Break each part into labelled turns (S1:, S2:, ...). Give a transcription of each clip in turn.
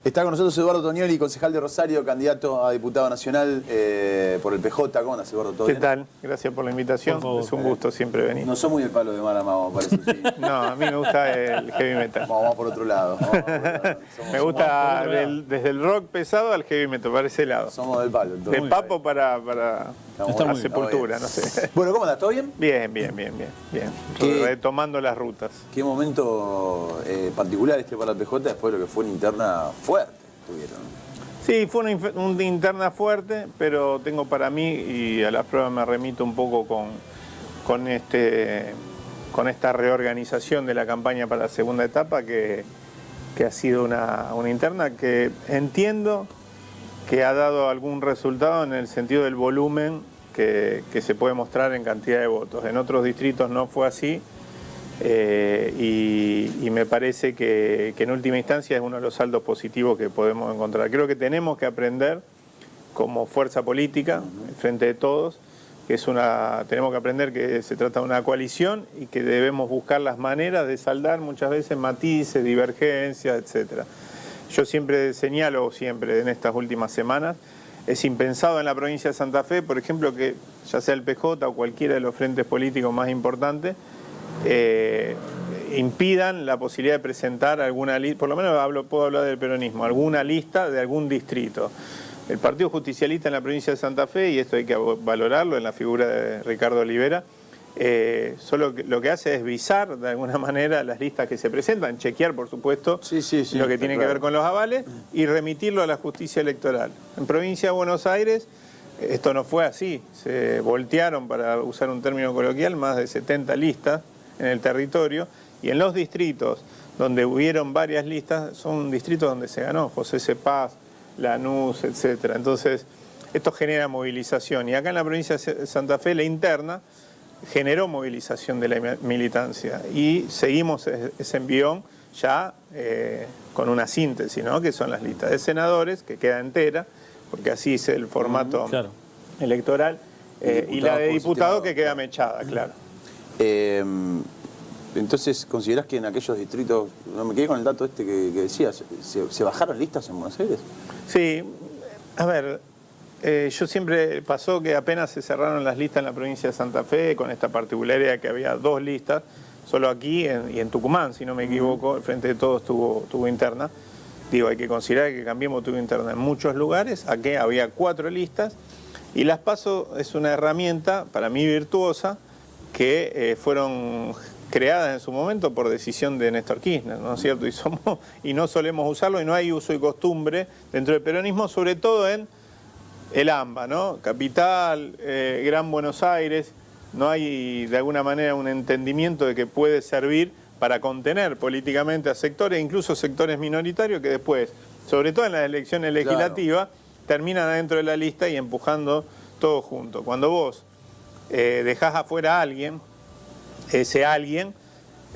S1: Está con nosotros Eduardo Tognoli, concejal de Rosario, candidato a diputado nacional por el PJ. ¿Cómo andas, Eduardo? ¿Todo
S2: ¿Qué
S1: bien?
S2: tal? Gracias por la invitación. Es un gusto siempre venir.
S1: No sos muy del palo de Maramao, parece. Sí.
S2: No, a mí me gusta el heavy metal.
S1: Vamos por otro lado.
S2: Me gusta desde el rock pesado al heavy metal, para ese lado.
S1: Somos del palo.
S2: De Papo para la Sepultura, no sé.
S1: Bueno, ¿cómo andas? ¿Todo bien?
S2: Bien. Retomando las rutas.
S1: Qué momento particular para el PJ después de lo que fue una interna fuerte tuvieron.
S2: Sí, fue una interna fuerte, pero tengo para mí, y a las pruebas me remito un poco con esta reorganización de la campaña para la segunda etapa, que ha sido una interna que entiendo que ha dado algún resultado en el sentido del volumen que se puede mostrar en cantidad de votos. En otros distritos no fue así. Y me parece que en última instancia es uno de los saldos positivos que podemos encontrar. Creo que tenemos que aprender como fuerza política, frente de todos, tenemos que aprender que se trata de una coalición y que debemos buscar las maneras de saldar muchas veces matices, divergencias, etc. Yo siempre señalo, en estas últimas semanas, es impensado en la provincia de Santa Fe, por ejemplo, que ya sea el PJ o cualquiera de los frentes políticos más importantes, impidan la posibilidad de presentar alguna lista, por lo menos puedo hablar del peronismo, alguna lista de algún distrito. El Partido Justicialista en la provincia de Santa Fe, y esto hay que valorarlo en la figura de Ricardo Olivera, solo lo que hace es visar de alguna manera las listas que se presentan, chequear por supuesto lo que tiene que ver con los avales y remitirlo a la justicia electoral. En provincia de Buenos Aires esto no fue así, se voltearon, para usar un término coloquial, más de 70 listas en el territorio, y en los distritos donde hubieron varias listas son distritos donde se ganó, José Cepaz, Lanús, etc. Entonces esto genera movilización, y acá en la provincia de Santa Fe la interna generó movilización de la militancia, y seguimos ese envión ya con una síntesis, ¿no? Que son las listas de senadores, que queda entera, porque así es el formato electoral, y la de diputados que queda mechada, claro.
S1: Entonces, ¿considerás que en aquellos distritos, no me quedé con el dato que decías, ¿se bajaron listas en Buenos Aires?
S2: Sí, a ver, yo siempre pasó que apenas se cerraron las listas en la provincia de Santa Fe, con esta particularidad que había 2 listas, solo aquí y en Tucumán, si no me equivoco, el Frente de Todos tuvo interna. Digo, hay que considerar que Cambiemos tuvo interna en muchos lugares, aquí había 4 listas, y las PASO es una herramienta, para mí virtuosa, que fueron creadas en su momento por decisión de Néstor Kirchner, ¿no es cierto? Y no solemos usarlo, y no hay uso y costumbre dentro del peronismo, sobre todo en el AMBA, ¿no? Capital, Gran Buenos Aires, no hay de alguna manera un entendimiento de que puede servir para contener políticamente a sectores, incluso sectores minoritarios, que después, sobre todo en las elecciones legislativas, terminan adentro de la lista y empujando todo junto. Cuando vos dejás afuera a alguien, ese alguien,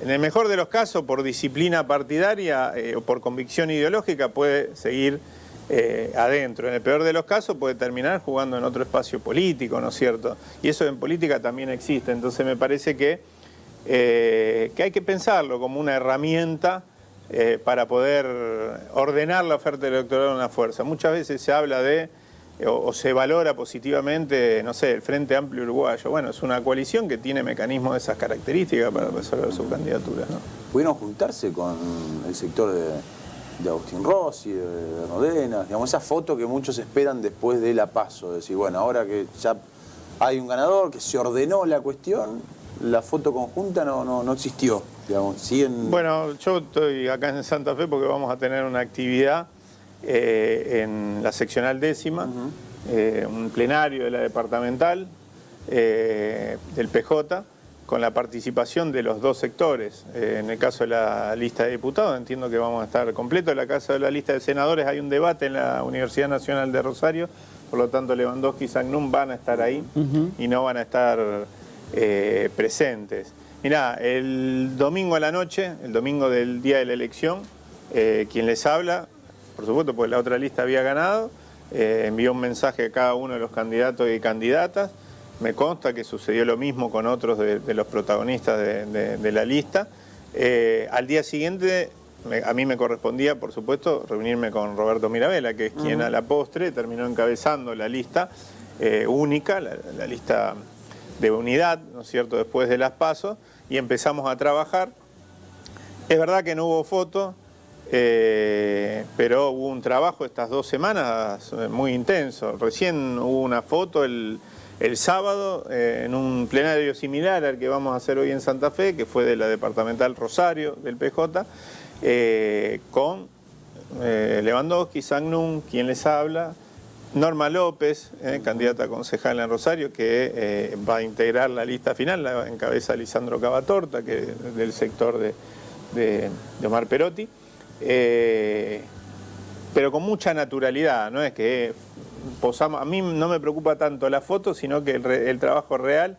S2: en el mejor de los casos, por disciplina partidaria o por convicción ideológica, puede seguir adentro. En el peor de los casos puede terminar jugando en otro espacio político, ¿no es cierto? Y eso en política también existe. Entonces me parece que hay que pensarlo como una herramienta para poder ordenar la oferta electoral de una fuerza. Muchas veces se habla o se valora positivamente, no sé, el Frente Amplio Uruguayo. Bueno, es una coalición que tiene mecanismos de esas características para resolver sus candidaturas, ¿no?
S1: ¿Pudieron juntarse con el sector de Agustín Rossi, de Rodena? Digamos, esa foto que muchos esperan después de la PASO, de decir, bueno, ahora que ya hay un ganador, que se ordenó la cuestión, la foto conjunta no existió, digamos, siguen...
S2: Bueno, yo estoy acá en Santa Fe porque vamos a tener una actividad en la seccional 10ª, un plenario de la departamental del PJ, con la participación de los 2 sectores. En el caso de la lista de diputados, entiendo que vamos a estar completos. En el caso de la lista de senadores hay un debate en la Universidad Nacional de Rosario, por lo tanto Lewandowski y Sagnum van a estar ahí y no van a estar presentes. Mirá, el domingo a la noche, el domingo del día de la elección, quien les habla, por supuesto, porque la otra lista había ganado, envió un mensaje a cada uno de los candidatos y candidatas. Me consta que sucedió lo mismo con otros de los protagonistas de la lista. Al día siguiente a mí me correspondía, por supuesto, reunirme con Roberto Mirabella, que es quien a la postre terminó encabezando la lista única, la lista de unidad, ¿no es cierto?, después de las PASO, y empezamos a trabajar. Es verdad que no hubo foto, pero hubo un trabajo estas 2 semanas muy intenso. Recién hubo una foto el sábado en un plenario similar al que vamos a hacer hoy en Santa Fe, que fue de la departamental Rosario del PJ, con Lewandowski, Sagnum, quien les habla, Norma López, candidata a concejal en Rosario, que va a integrar la lista final, la encabeza Lisandro Cavatorta, que es del sector de Omar Perotti, pero con mucha naturalidad, no es que posamos. A mí no me preocupa tanto la foto, sino que el trabajo real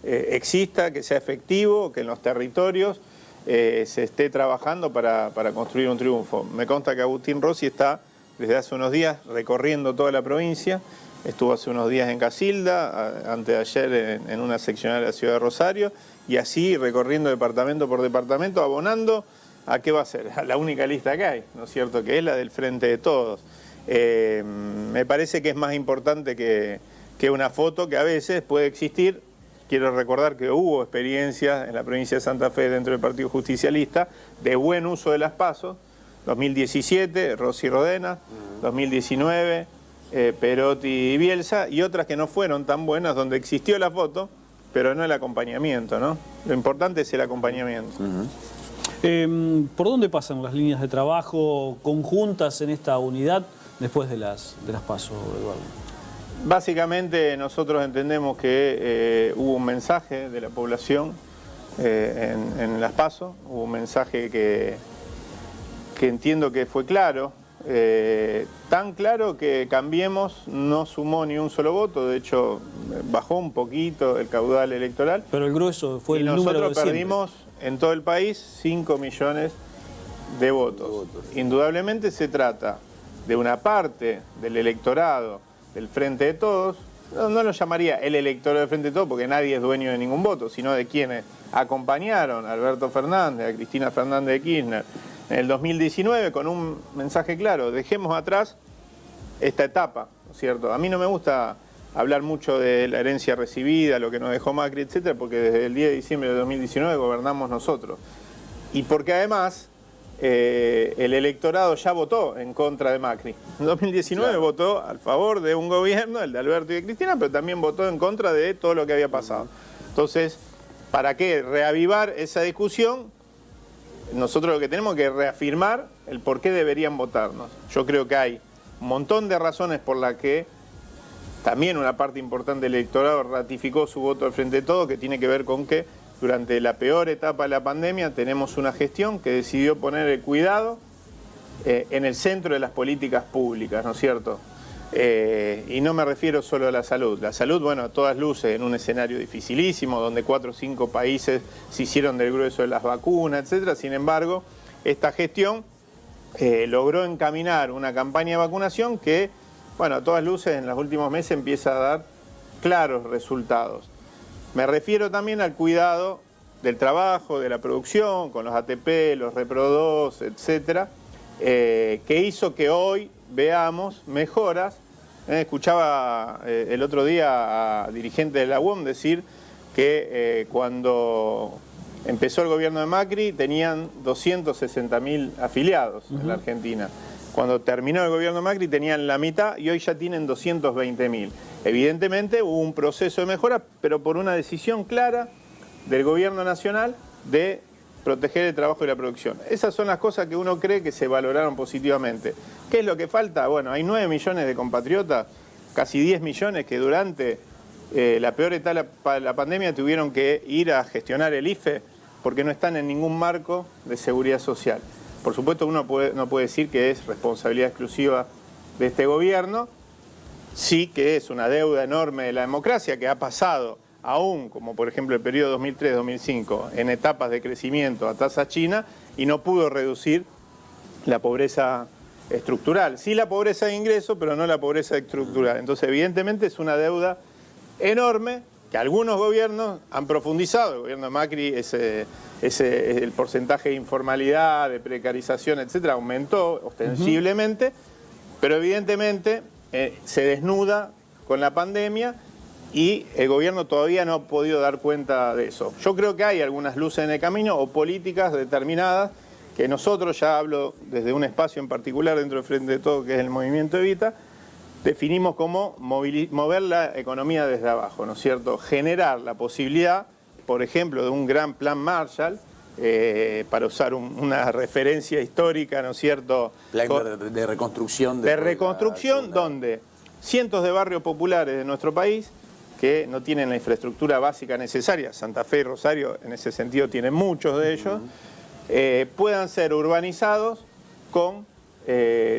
S2: exista, que sea efectivo, que en los territorios se esté trabajando para construir un triunfo. Me consta que Agustín Rossi está desde hace unos días recorriendo toda la provincia, estuvo hace unos días en Casilda, antes de ayer en una seccional de la ciudad de Rosario, y así recorriendo departamento por departamento, abonando a qué va a ser, a la única lista que hay, ¿no es cierto?, que es la del Frente de Todos. Me parece que es más importante que una foto que a veces puede existir. Quiero recordar que hubo experiencias en la provincia de Santa Fe dentro del Partido Justicialista de buen uso de las PASO. 2017, Rossi Rodena, 2019, Perotti y Bielsa, y otras que no fueron tan buenas, donde existió la foto, pero no el acompañamiento, ¿no? Lo importante es el acompañamiento.
S3: ¿Por dónde pasan las líneas de trabajo conjuntas en esta unidad después de las PASO, Eduardo?
S2: Básicamente nosotros entendemos que hubo un mensaje de la población en las PASO, hubo un mensaje que entiendo que fue claro, tan claro que Cambiemos no sumó ni un solo voto, de hecho bajó un poquito el caudal electoral.
S3: Pero el grueso fue el número de
S2: nosotros perdimos en todo el país 5 millones de votos. Indudablemente se trata de una parte del electorado del Frente de Todos, no lo llamaría el electorado del Frente de Todos porque nadie es dueño de ningún voto, sino de quienes acompañaron a Alberto Fernández, a Cristina Fernández de Kirchner en el 2019 con un mensaje claro: dejemos atrás esta etapa, ¿no es cierto? A mí no me gusta hablar mucho de la herencia recibida, lo que nos dejó Macri, etcétera, porque desde el 10 de diciembre de 2019 gobernamos nosotros. Y porque además el electorado ya votó en contra de Macri. En 2019 claro, votó a favor de un gobierno, el de Alberto y de Cristina, pero también votó en contra de todo lo que había pasado. Entonces, ¿para qué reavivar esa discusión? Nosotros lo que tenemos que reafirmar el por qué deberían votarnos. Yo creo que hay un montón de razones por las que también una parte importante del electorado ratificó su voto al Frente de Todos, que tiene que ver con que durante la peor etapa de la pandemia tenemos una gestión que decidió poner el cuidado en el centro de las políticas públicas, ¿no es cierto? Y no me refiero solo a la salud. La salud, bueno, a todas luces, en un escenario dificilísimo, donde 4 o 5 países se hicieron del grueso de las vacunas, etcétera. Sin embargo, esta gestión logró encaminar una campaña de vacunación que, bueno, a todas luces en los últimos meses empieza a dar claros resultados. Me refiero también al cuidado del trabajo, de la producción, con los ATP, los Repro 2, etcétera, que hizo que hoy veamos mejoras. Escuchaba el otro día a dirigentes de la UOM decir que cuando empezó el gobierno de Macri tenían 260.000 afiliados en la Argentina. Cuando terminó el gobierno de Macri tenían la mitad y hoy ya tienen 220.000. Evidentemente hubo un proceso de mejora, pero por una decisión clara del gobierno nacional de proteger el trabajo y la producción. Esas son las cosas que uno cree que se valoraron positivamente. ¿Qué es lo que falta? Bueno, hay 9 millones de compatriotas, casi 10 millones que durante la peor etapa de la pandemia tuvieron que ir a gestionar el IFE porque no están en ningún marco de seguridad social. Por supuesto, uno no puede decir que es responsabilidad exclusiva de este gobierno, sí que es una deuda enorme de la democracia que ha pasado aún, como por ejemplo el periodo 2003-2005, en etapas de crecimiento a tasa china y no pudo reducir la pobreza estructural. Sí la pobreza de ingreso, pero no la pobreza estructural. Entonces, evidentemente es una deuda enorme que algunos gobiernos han profundizado. El gobierno de Macri es el porcentaje de informalidad, de precarización, etcétera, aumentó ostensiblemente, pero evidentemente se desnuda con la pandemia y el gobierno todavía no ha podido dar cuenta de eso. Yo creo que hay algunas luces en el camino o políticas determinadas que nosotros, ya hablo desde un espacio en particular dentro del Frente de Todos, que es el Movimiento Evita, definimos como mover la economía desde abajo, ¿no es cierto? Generar la posibilidad, por ejemplo, de un gran plan Marshall, para usar una referencia histórica, ¿no es cierto?
S1: Plan de reconstrucción.
S2: De reconstrucción donde cientos de barrios populares de nuestro país que no tienen la infraestructura básica necesaria, Santa Fe y Rosario en ese sentido tienen muchos de ellos, puedan ser urbanizados con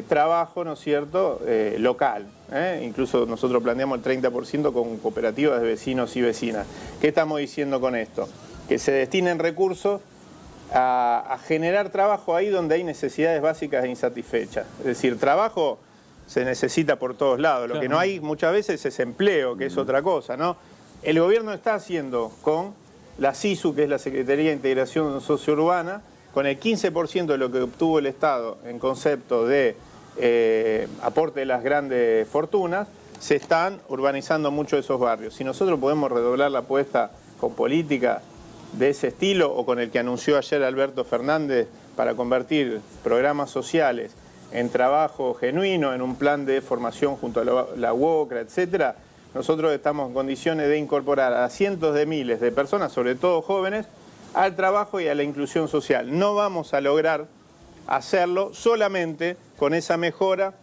S2: trabajo, ¿no es cierto?, local. Incluso nosotros planteamos el 30% con cooperativas de vecinos y vecinas. ¿Qué estamos diciendo con esto? Que se destinen recursos a generar trabajo ahí donde hay necesidades básicas e insatisfechas. Es decir, trabajo se necesita por todos lados. Lo que no hay muchas veces es empleo, que es otra cosa, ¿no? El gobierno está haciendo con la SISU, que es la Secretaría de Integración Sociourbana, con el 15% de lo que obtuvo el Estado en concepto de aporte de las grandes fortunas, se están urbanizando mucho esos barrios. Si nosotros podemos redoblar la apuesta con política de ese estilo o con el que anunció ayer Alberto Fernández para convertir programas sociales en trabajo genuino, en un plan de formación junto a la UOCRA, etcétera, nosotros estamos en condiciones de incorporar a cientos de miles de personas, sobre todo jóvenes, al trabajo y a la inclusión social. No vamos a lograr hacerlo solamente con esa mejora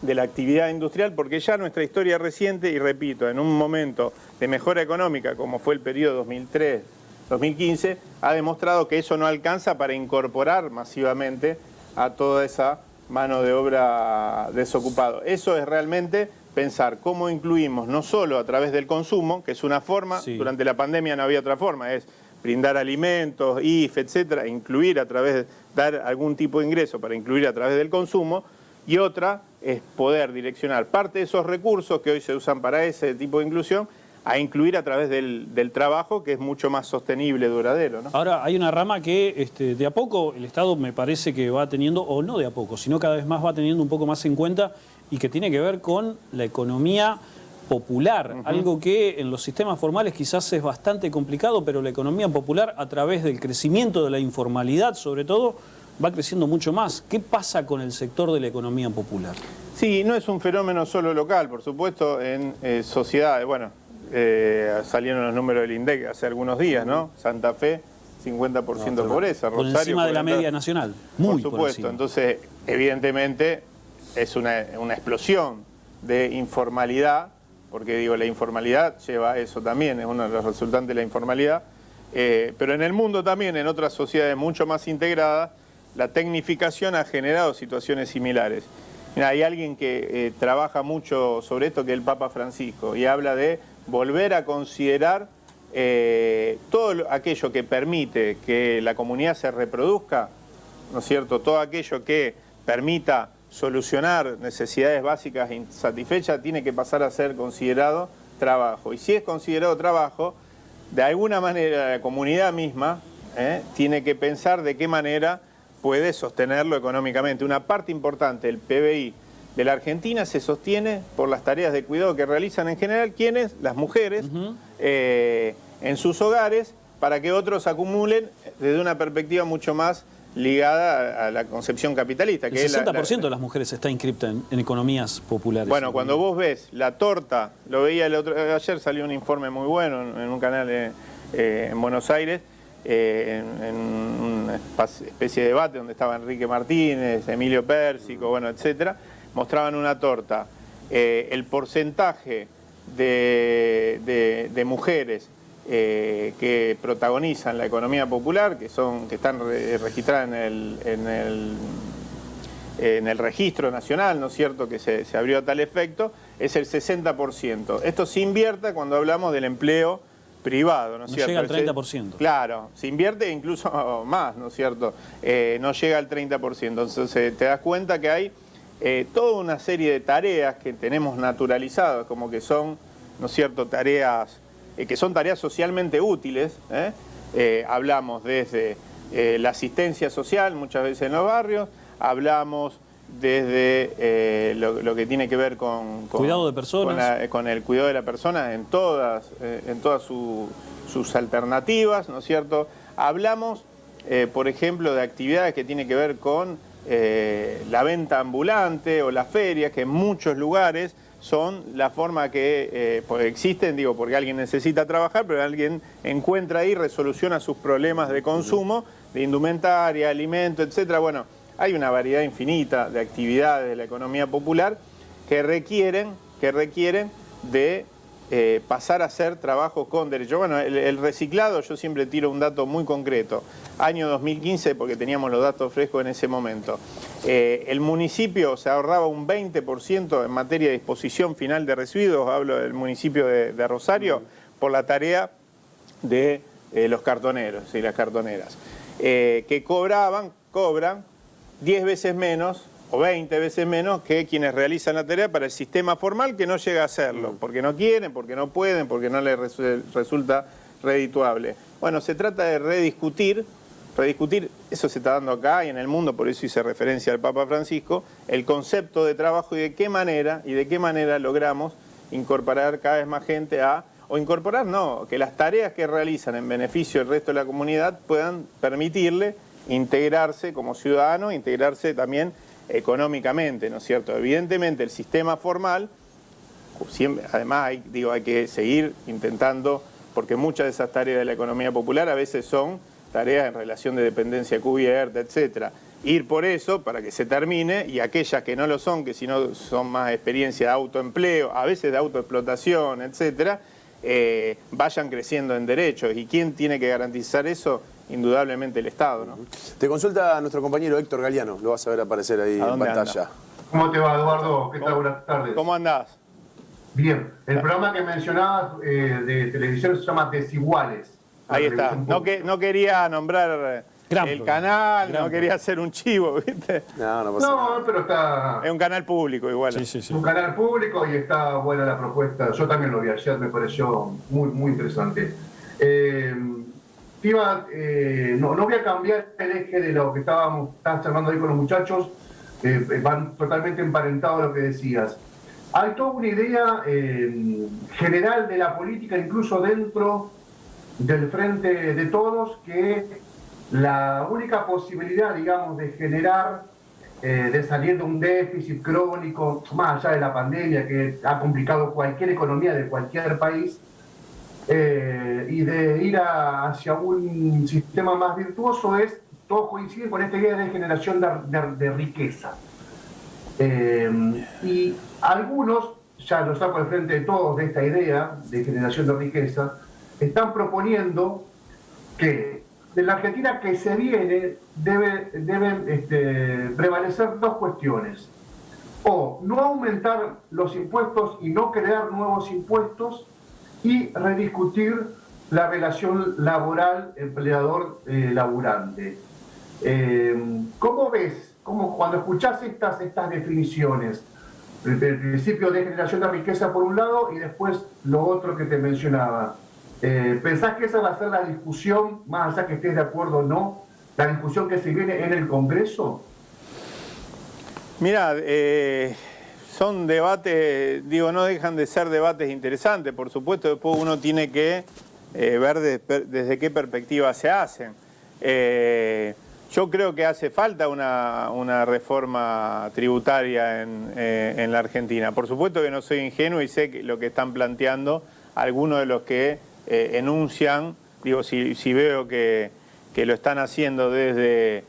S2: de la actividad industrial, porque ya nuestra historia reciente, y repito, en un momento de mejora económica, como fue el periodo 2003-2015, ha demostrado que eso no alcanza para incorporar masivamente a toda esa mano de obra desocupada. Eso es realmente pensar cómo incluimos, no solo a través del consumo, que es una forma, durante la pandemia no había otra forma, es brindar alimentos, IFE, etcétera, incluir a través de dar algún tipo de ingreso para incluir a través del consumo, y otra es poder direccionar parte de esos recursos que hoy se usan para ese tipo de inclusión a incluir a través del trabajo, que es mucho más sostenible, duradero, ¿no?
S3: Ahora, hay una rama que de a poco el Estado me parece que va teniendo, o no de a poco, sino cada vez más va teniendo un poco más en cuenta, y que tiene que ver con la economía popular, algo que en los sistemas formales quizás es bastante complicado, pero la economía popular, a través del crecimiento de la informalidad, sobre todo, va creciendo mucho más. ¿Qué pasa con el sector de la economía popular?
S2: Sí, no es un fenómeno solo local, por supuesto, en sociedades, bueno, salieron los números del INDEC hace algunos días, ¿no? Santa Fe, 50% de pobreza,
S3: por
S2: Rosario,
S3: encima de la media nacional, muy
S2: por supuesto. Entonces, evidentemente, es una explosión de informalidad, porque digo, la informalidad lleva a eso también, es uno de los resultantes de la informalidad, pero en el mundo también, en otras sociedades mucho más integradas, la tecnificación ha generado situaciones similares. Mira, hay alguien que trabaja mucho sobre esto, que es el Papa Francisco, y habla de volver a considerar todo aquello que permite que la comunidad se reproduzca, ¿no es cierto? Todo aquello que permita solucionar necesidades básicas insatisfechas tiene que pasar a ser considerado trabajo. Y si es considerado trabajo, de alguna manera la comunidad misma tiene que pensar de qué manera puede sostenerlo económicamente. Una parte importante del PBI de la Argentina se sostiene por las tareas de cuidado que realizan en general quienes, las mujeres, en sus hogares, para que otros acumulen desde una perspectiva mucho más ligada a la concepción capitalista.
S3: El 60% de las mujeres está inscripta en economías populares.
S2: Bueno, cuando vos ves la torta, lo veía ayer salió un informe muy bueno en un canal en Buenos Aires, en una especie de debate donde estaba Enrique Martínez, Emilio Pérsico, bueno, etcétera, mostraban una torta. El porcentaje de mujeres que protagonizan la economía popular, que están registradas en el registro nacional, ¿no es cierto?, que se abrió a tal efecto, es el 60%. Esto se invierte cuando hablamos del empleo privado, ¿no es cierto?
S3: No llega al 30%.
S2: Claro, se invierte incluso más, ¿no es cierto? No llega al 30%. Entonces te das cuenta que hay toda una serie de tareas que tenemos naturalizadas, como que son, ¿no es cierto?, tareas que son tareas socialmente útiles, Hablamos desde la asistencia social, muchas veces en los barrios, hablamos desde lo que tiene que ver con
S3: cuidado de personas,
S2: con el cuidado de la persona en todas sus alternativas, ¿no es cierto? Hablamos, por ejemplo, de actividades que tienen que ver con la venta ambulante o las ferias, que en muchos lugares son la forma que existen, digo, porque alguien necesita trabajar, pero alguien encuentra ahí, resoluciona sus problemas de consumo, de indumentaria, alimento, etcétera. Bueno, hay una variedad infinita de actividades de la economía popular que requieren de pasar a hacer trabajos con derecho. Bueno, el reciclado, yo siempre tiro un dato muy concreto. Año 2015, porque teníamos los datos frescos en ese momento. El municipio se ahorraba un 20% en materia de disposición final de residuos, hablo del municipio de Rosario, por la tarea de los cartoneros y las cartoneras, que cobran 10 veces menos o 20 veces menos que quienes realizan la tarea para el sistema formal, que no llega a hacerlo, porque no quieren, porque no pueden, porque no les resulta redituable. Bueno, se trata de rediscutir, eso se está dando acá y en el mundo, por eso hice referencia al Papa Francisco, el concepto de trabajo y de qué manera logramos incorporar cada vez más gente que las tareas que realizan en beneficio del resto de la comunidad puedan permitirle integrarse como ciudadano, integrarse también económicamente, ¿no es cierto? Evidentemente el sistema formal, siempre, además hay que seguir intentando, porque muchas de esas tareas de la economía popular a veces son tareas en relación de dependencia cubierta, etcétera. Ir por eso para que se termine, y aquellas que no lo son, que si no son más experiencia de autoempleo, a veces de autoexplotación, etcétera, vayan creciendo en derechos. ¿Y quién tiene que garantizar eso? Indudablemente el Estado, ¿no?
S4: Te consulta nuestro compañero Héctor Galeano, lo vas a ver aparecer ahí en pantalla.
S5: Anda? ¿Cómo te va, Eduardo? ¿Qué tal? Buenas tardes.
S2: ¿Cómo andás?
S5: Bien. El programa que mencionabas de televisión se llama Desiguales.
S2: Ahí está. No quería nombrar el canal, no quería hacer un chivo, ¿viste?
S4: No pasa nada.
S5: No, pero está...
S2: Es un canal público igual.
S3: Sí.
S5: Un canal público y está buena la propuesta. Yo también lo vi ayer, me pareció muy interesante. No voy a cambiar el eje de lo que estabas charlando ahí con los muchachos, van totalmente emparentados a lo que decías. Hay toda una idea general de la política, incluso dentro del Frente de Todos, que la única posibilidad, digamos, de generar, de salir de un déficit crónico, más allá de la pandemia que ha complicado cualquier economía de cualquier país, y de ir hacia un sistema más virtuoso, todos coinciden con esta idea de generación de riqueza. Y algunos, ya lo saco al Frente de Todos de esta idea de generación de riqueza, están proponiendo que de la Argentina que se viene deben prevalecer dos cuestiones: o no aumentar los impuestos y no crear nuevos impuestos, y rediscutir la relación laboral empleador-laburante. ¿Cómo ves, cuando escuchás estas definiciones, el principio de generación de riqueza por un lado y después lo otro que te mencionaba, pensás que esa va a ser la discusión, más allá que estés de acuerdo o no, la discusión que se viene en el Congreso?
S2: Mira, son debates, no dejan de ser debates interesantes, por supuesto. Después uno tiene que ver desde qué perspectiva se hacen. Yo creo que hace falta una reforma tributaria en la Argentina. Por supuesto que no soy ingenuo y sé que lo que están planteando algunos de los que enuncian, si veo que lo están haciendo desde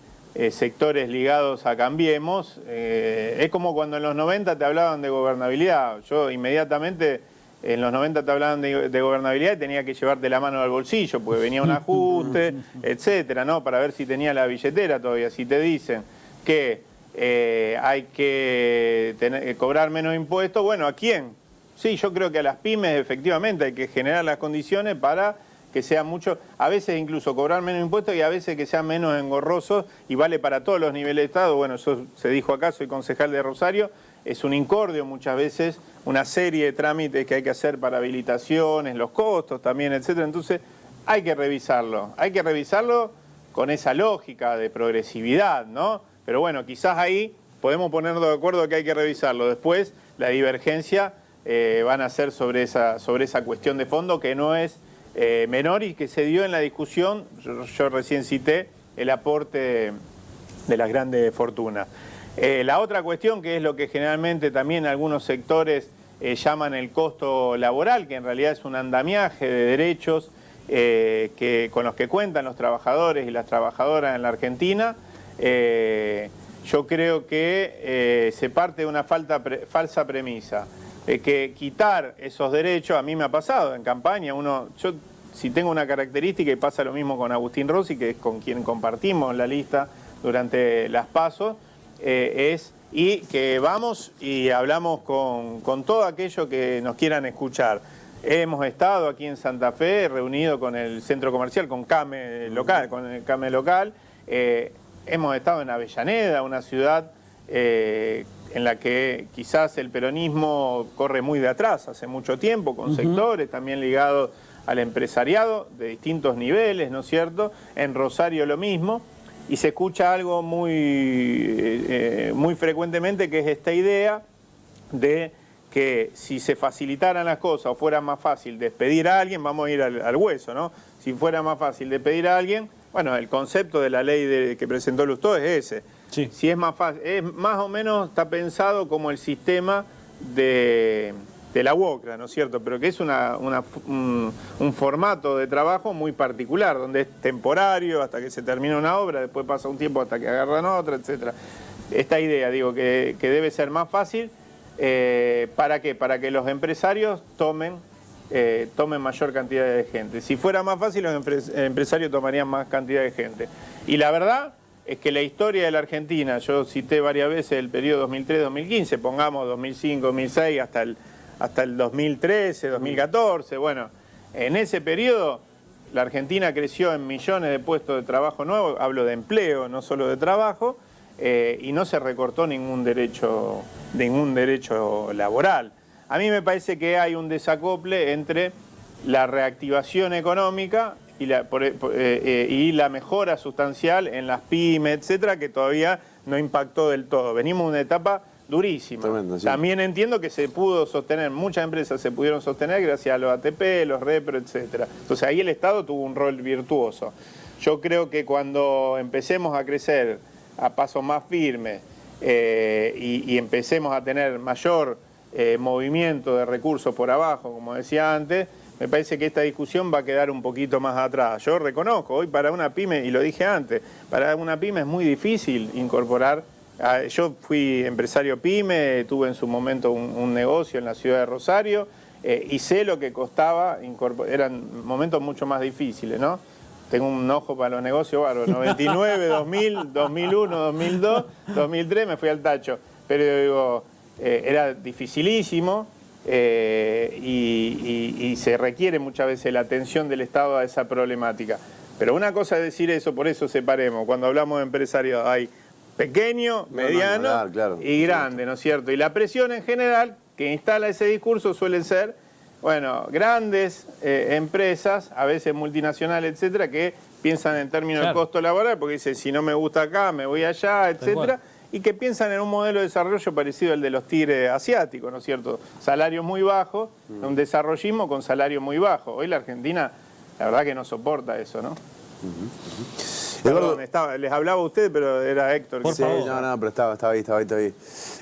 S2: sectores ligados a Cambiemos, es como cuando en los 90 te hablaban de gobernabilidad. Yo inmediatamente, en los 90 te hablaban de gobernabilidad y tenía que llevarte la mano al bolsillo, porque venía un ajuste, etcétera, ¿no? Para ver si tenía la billetera todavía. Si te dicen que hay que cobrar menos impuestos, bueno, ¿a quién? Sí, yo creo que a las pymes efectivamente hay que generar las condiciones para que sean mucho, a veces incluso cobrar menos impuestos y a veces que sean menos engorrosos, y vale para todos los niveles de Estado. Bueno, eso se dijo acá, soy concejal de Rosario, es un incordio muchas veces, una serie de trámites que hay que hacer para habilitaciones, los costos también, etcétera. Entonces, hay que revisarlo con esa lógica de progresividad, ¿no? Pero bueno, quizás ahí podemos ponernos de acuerdo que hay que revisarlo. Después, la divergencia van a ser sobre esa cuestión de fondo que no es menor y que se dio en la discusión. Yo recién cité el aporte de las grandes fortunas. La otra cuestión, que es lo que generalmente también algunos sectores llaman el costo laboral, que en realidad es un andamiaje de derechos con los que cuentan los trabajadores y las trabajadoras en la Argentina. Yo creo que se parte de una falsa premisa, que quitar esos derechos, a mí me ha pasado en campaña, yo si tengo una característica, y pasa lo mismo con Agustín Rossi, que es con quien compartimos la lista durante las PASO, y que vamos y hablamos con todo aquello que nos quieran escuchar. Hemos estado aquí en Santa Fe, reunido con el centro comercial, con el CAME local. Hemos estado en Avellaneda, una ciudad en la que quizás el peronismo corre muy de atrás hace mucho tiempo, con sectores también ligados al empresariado de distintos niveles, ¿no es cierto? En Rosario lo mismo. Y se escucha algo muy frecuentemente, que es esta idea de que si se facilitaran las cosas o fuera más fácil despedir a alguien, vamos a ir al hueso, ¿no? Si fuera más fácil despedir a alguien, bueno, el concepto de la ley que presentó Lustó es ese.
S3: Sí.
S2: Si es más fácil, más o menos está pensado como el sistema de la UOCRA, ¿no es cierto? Pero que es un formato de trabajo muy particular, donde es temporario hasta que se termina una obra, después pasa un tiempo hasta que agarran otra, etc. Esta idea, digo, que debe ser más fácil, ¿para qué? Para que los empresarios tomen mayor cantidad de gente. Si fuera más fácil, los empresarios tomarían más cantidad de gente. Y la verdad es que la historia de la Argentina, yo cité varias veces el periodo 2003-2015, pongamos 2005-2006 hasta el 2013, 2014, bueno, en ese periodo la Argentina creció en millones de puestos de trabajo nuevos, hablo de empleo, no solo de trabajo, y no se recortó ningún derecho laboral. A mí me parece que hay un desacople entre la reactivación económica y la mejora sustancial en las pymes, etcétera, que todavía no impactó del todo. Venimos de una etapa durísima. Tremendo, sí. También entiendo que se pudo sostener, muchas empresas se pudieron sostener gracias a los ATP, los repro, etcétera. Entonces ahí el Estado tuvo un rol virtuoso. Yo creo que cuando empecemos a crecer a pasos más firmes y empecemos a tener mayor movimiento de recursos por abajo, como decía antes, me parece que esta discusión va a quedar un poquito más atrás. Yo reconozco, hoy para una pyme, y lo dije antes, para una pyme es muy difícil incorporar. Yo fui empresario pyme, tuve en su momento un negocio en la ciudad de Rosario y sé lo que costaba incorporar. Eran momentos mucho más difíciles, ¿no? Tengo un ojo para los negocios bárbaros. 99, 2000, 2001, 2002, 2003 me fui al tacho. Pero digo, era dificilísimo y se requiere muchas veces la atención del Estado a esa problemática. Pero una cosa es decir eso, por eso separemos. Cuando hablamos de empresarios hay pequeño, mediano claro, y grande, ¿no es cierto? Y la presión en general que instala ese discurso suelen ser, bueno, grandes empresas, a veces multinacionales, etcétera, que piensan en términos de costo laboral, porque dicen, si no me gusta acá, me voy allá, etcétera, y que piensan en un modelo de desarrollo parecido al de los tigres asiáticos, ¿no es cierto? Salarios muy bajos, un desarrollismo con salario muy bajo. Hoy la Argentina, la verdad que no soporta eso, ¿no? Perdón, les hablaba a usted, pero era Héctor.
S4: Sí, no, pero estaba ahí.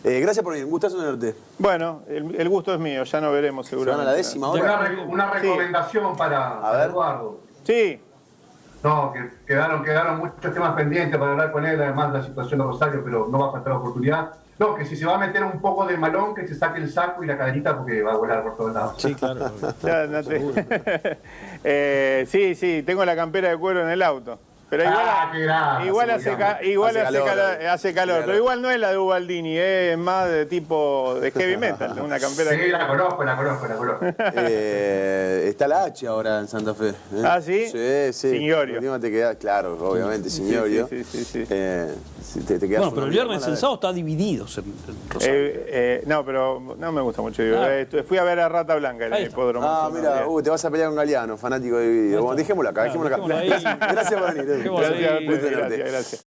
S4: Gracias por venir, un gustazo tenerte.
S2: Bueno, el gusto es mío, ya nos veremos seguramente.
S4: ¿Se van a la 10ª hora?
S5: Una recomendación para Eduardo.
S2: Sí.
S5: No, que quedaron muchos temas pendientes para hablar con él, además de la situación de Rosario, pero no va a faltar oportunidad. No, que si se va a meter un poco de malón, que se saque el saco y la cadenita porque va a volar por todos lados.
S3: Sí, claro.
S2: Sí, tengo la campera de cuero en el auto. Pero
S5: qué grande,
S2: igual hace calor, pero igual no es la de Ubaldini, es más de tipo de heavy metal, una campera.
S5: Sí, la conozco.
S4: Está la H ahora en Santa Fe.
S2: ¿Ah, sí?
S4: Sí.
S2: Signorio.
S4: Última te queda, claro, obviamente, Signorio.
S2: Sí.
S4: Te quedas
S3: Bueno, pero el viernes el sábado está divididos en Rosario.
S2: No, pero no me gusta mucho. Fui a ver a Rata Blanca en
S3: Ahí
S2: el
S3: está.
S2: hipódromo.
S4: Ah, mira, te vas a pelear con Galeano, fanático de Dividido. Bueno, dejémoslo acá.
S3: Dejémoslo ahí.
S4: Gracias por venir.
S3: Dejémoslo ahí.
S2: Gracias.